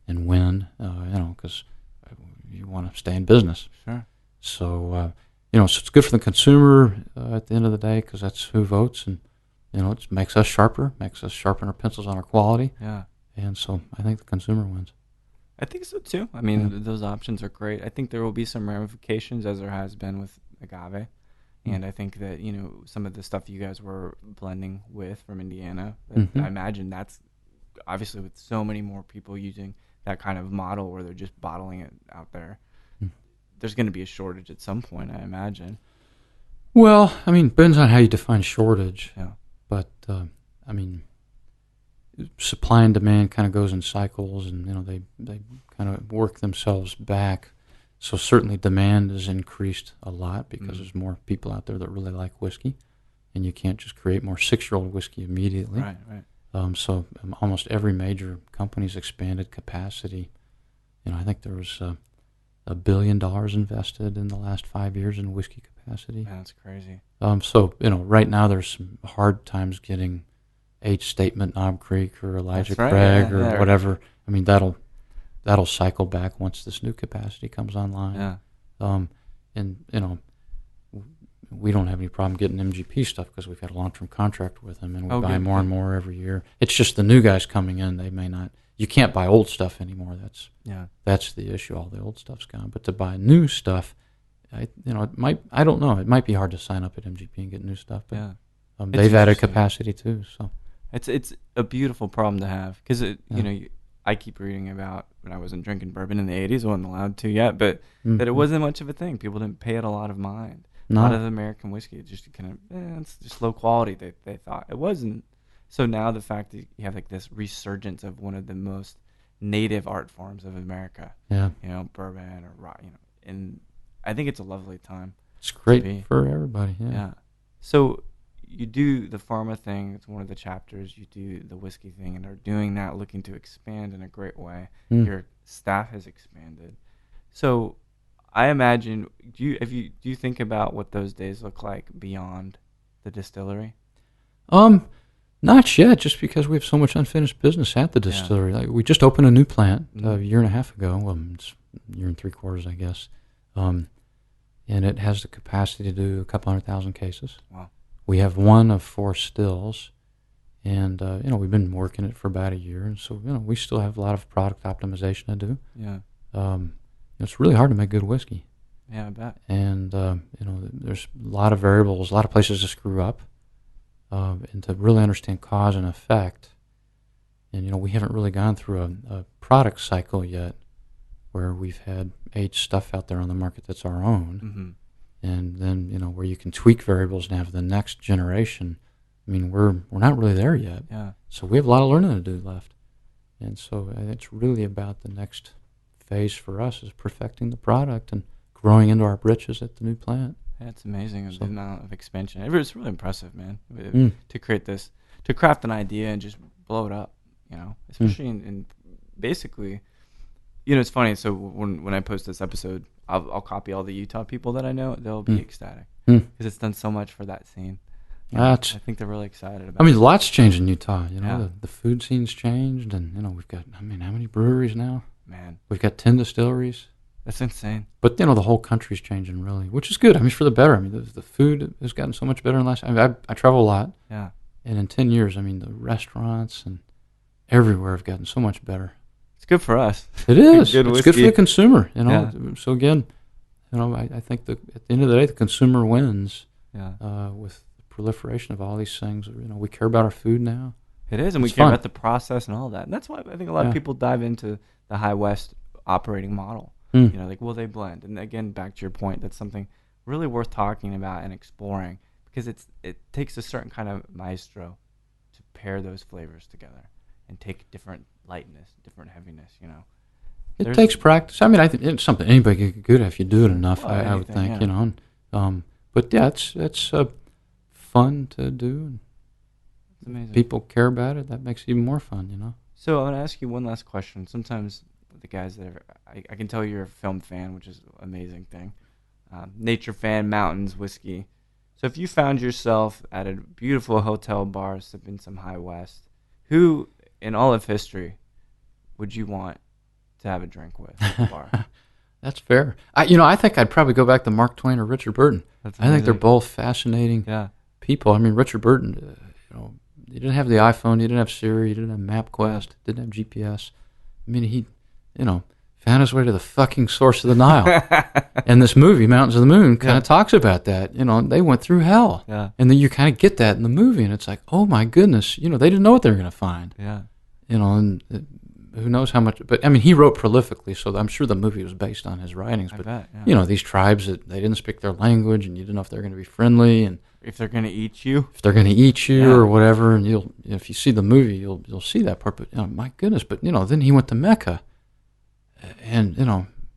B: and win, because you want to stay in business.
C: Sure.
B: So, so it's good for the consumer at the end of the day because that's who votes. And, it makes us sharper, makes us sharpen our pencils on our quality.
C: Yeah.
B: And so I think the consumer wins.
C: I think so too. Those options are great. I think there will be some ramifications as there has been with agave. And I think that, some of the stuff you guys were blending with from Indiana, I imagine that's obviously with so many more people using that kind of model where they're just bottling it out there. There's going to be a shortage at some point, I imagine.
B: Well, depends on how you define shortage.
C: Yeah.
B: But, supply and demand kind of goes in cycles, and they kind of work themselves back. So certainly demand has increased a lot because there's more people out there that really like whiskey, and you can't just create more 6-year-old whiskey immediately.
C: Right.
B: So almost every major company's expanded capacity. I think there was $1 billion invested in the last 5 years in whiskey capacity.
C: Man, that's crazy.
B: So right now there's some hard times getting H Statement, Knob Creek, or Elijah Craig, or whatever. That'll cycle back once this new capacity comes online.
C: Yeah.
B: And we don't have any problem getting MGP stuff because we've got a long-term contract with them, and we buy more and more every year. It's just the new guys coming in; they may not. You can't buy old stuff anymore. That's the issue. All the old stuff's gone. But to buy new stuff, it might. I don't know. It might be hard to sign up at MGP and get new stuff. But they've added capacity too. So
C: it's a beautiful problem to have because I keep reading about when I wasn't drinking bourbon in the 80s. I wasn't allowed to yet, but that it wasn't much of a thing. People didn't pay it a lot of mind. A lot of American whiskey, it just kind of, it's just low quality. They thought it wasn't. So now the fact that you have like this resurgence of one of the most native art forms of America, bourbon or rock, and I think it's a lovely time.
B: It's great for everybody. Yeah.
C: So you do the pharma thing. It's one of the chapters. You do the whiskey thing, and are doing that, looking to expand in a great way. Your staff has expanded. So I imagine, do you think about what those days look like beyond the distillery?
B: Not yet, just because we have so much unfinished business at the distillery. Like, we just opened a new plant a year and a half ago. Well, it's a year and 3/4, I guess. And it has the capacity to do a couple 100,000 cases.
C: Wow.
B: We have one of 4 stills, and we've been working it for about a year, and so we still have a lot of product optimization to do.
C: Yeah.
B: It's really hard to make good whiskey.
C: Yeah, I bet.
B: And there's a lot of variables, a lot of places to screw up, and to really understand cause and effect. And we haven't really gone through a product cycle yet, where we've had aged stuff out there on the market that's our own.
C: Mm-hmm.
B: And then, where you can tweak variables and have the next generation. I mean, we're not really there yet.
C: Yeah.
B: So we have a lot of learning to do left. And so it's really about the next phase for us is perfecting the product and growing into our britches at the new plant.
C: Yeah, it's amazing the amount of expansion. It's really impressive, man, to create this, to craft an idea and just blow it up, especially in basically, it's funny. So when I post this episode, I'll copy all the Utah people that I know. They'll be ecstatic because it's done so much for that scene. I think they're really excited about it.
B: I mean, lots changed in Utah. The food scene's changed, and we've got. I mean, how many breweries now?
C: Man,
B: we've got 10 distilleries.
C: That's insane.
B: But the whole country's changing really, which is good. I mean, for the better. I mean, the food has gotten so much better in the last. I mean, I travel a lot.
C: Yeah.
B: And in 10 years, I mean, the restaurants and everywhere have gotten so much better.
C: It's good for us.
B: It is. It's good for the consumer.
C: Yeah.
B: So again, I think that at the end of the day, the consumer wins.
C: Yeah.
B: With the proliferation of all these things, we care about our food now.
C: It is, and we care about the process and all that. And that's why I think a lot of people dive into the High West operating model. Will they blend? And again, back to your point, that's something really worth talking about and exploring because it takes a certain kind of maestro to pair those flavors together and take different lightness, different heaviness.
B: It takes practice. I mean, I think it's something anybody can get good at if you do it enough. I would think, But yeah, it's fun to do.
C: It's amazing.
B: People care about it. That makes it even more fun.
C: So I'm gonna ask you one last question. Sometimes the guys that I can tell you're a film fan, which is an amazing thing. Nature fan, mountains, whiskey. So if you found yourself at a beautiful hotel bar sipping some High West, who in all of history would you want to have a drink with at the bar?
B: That's fair. I think I'd probably go back to Mark Twain or Richard Burton. I think they're both fascinating people. I mean, Richard Burton, he didn't have the iPhone, he didn't have Siri, he didn't have MapQuest, didn't have GPS. I mean, he found his way to the fucking source of the Nile. And this movie, Mountains of the Moon, kind of talks about that. They went through hell.
C: Yeah.
B: And then you kind of get that in the movie, and it's like, oh my goodness, they didn't know what they were going to find.
C: Yeah.
B: And who knows how much, but I mean, he wrote prolifically, so I'm sure the movie was based on his writings. But,
C: I bet,
B: these tribes, that they didn't speak their language, and you didn't know if they're going to be friendly, and
C: if they're going to eat you.
B: If they're going to eat you or whatever, and if you see the movie, you'll see that part. But my goodness! But then he went to Mecca, and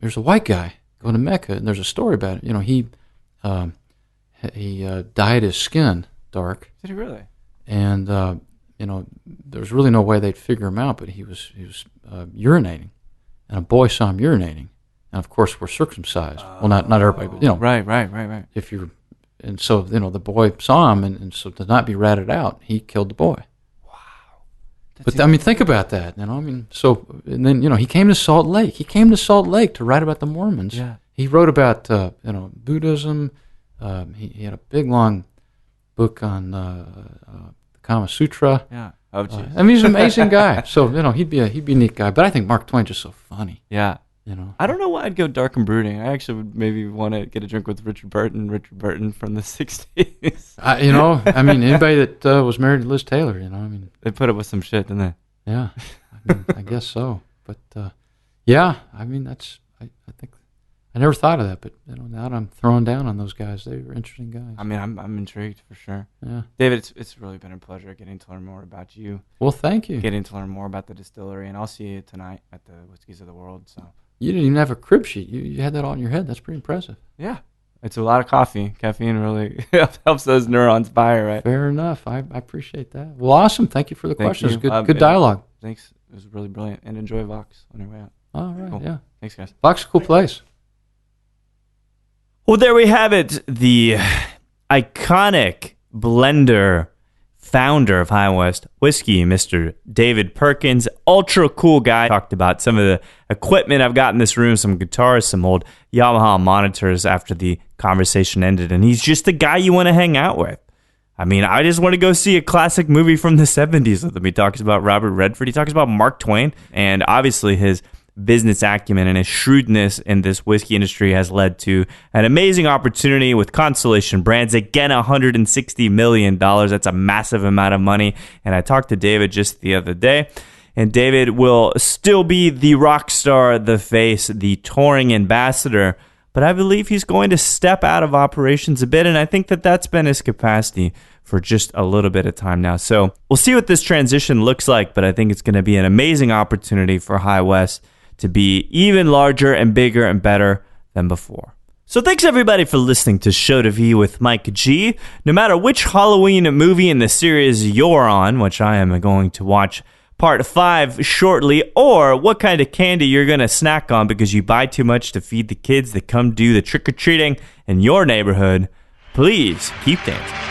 B: there's a white guy going to Mecca, and there's a story about it. He dyed his skin dark.
C: Did he really?
B: And there was really no way they'd figure him out, but he was urinating, and a boy saw him urinating, and of course we're circumcised. Well, not everybody, but
C: right.
B: If you're And so, the boy saw him, and so to not be ratted out, he killed the boy.
C: Wow.
B: But, think about that, and then, he came to Salt Lake. He came to Salt Lake to write about the Mormons.
C: Yeah.
B: he wrote about Buddhism. He had a big long book on the Kama Sutra.
C: Yeah. Oh, geez.
B: I mean, he's an amazing guy. So he'd be a neat guy. But I think Mark Twain's just so funny.
C: Yeah.
B: I
C: don't know why I'd go dark and brooding. I actually would maybe want to get a drink with Richard Burton from the 60s.
B: I mean, anybody that was married to Liz Taylor,
C: They put up with some shit, didn't they?
B: Yeah, I guess so. But, yeah, I mean, I think, I never thought of that, but, now that I'm throwing down on those guys, they were interesting guys.
C: I mean, I'm intrigued for sure.
B: Yeah.
C: David, it's really been a pleasure getting to learn more about you.
B: Well, thank you.
C: Getting to learn more about the distillery, and I'll see you tonight at the Whiskeys of the World, so...
B: You didn't even have a crib sheet. You had that all in your head. That's pretty impressive.
C: Yeah. It's a lot of coffee. Caffeine really helps those neurons fire, right?
B: Fair enough. I appreciate that. Well, awesome. Thank you for the questions.
C: You.
B: Good dialogue.
C: Thanks. It was really brilliant. And enjoy Vox on your way out.
B: All right,
C: cool.
B: Yeah.
C: Thanks, guys.
B: Vox is a cool place.
A: Well, there we have it. The iconic blender founder of High West Whiskey, Mr. David Perkins, ultra cool guy. Talked about some of the equipment I've got in this room, some guitars, some old Yamaha monitors after the conversation ended, and he's just the guy you want to hang out with. I mean, I just want to go see a classic movie from the 70s with him. He talks about Robert Redford. He talks about Mark Twain, and obviously his business acumen and his shrewdness in this whiskey industry has led to an amazing opportunity with Constellation Brands. Again, $160 million. That's a massive amount of money. And I talked to David just the other day, and David will still be the rock star, the face, the touring ambassador, but I believe he's going to step out of operations a bit, and I think that that's been his capacity for just a little bit of time now. So we'll see what this transition looks like, but I think it's going to be an amazing opportunity for High West to be even larger and bigger and better than before. So thanks everybody for listening to Show to V with Mike G. No matter which Halloween movie in the series you're on, which I am going to watch part 5 shortly, or what kind of candy you're going to snack on because you buy too much to feed the kids that come do the trick-or-treating in your neighborhood, please keep dancing.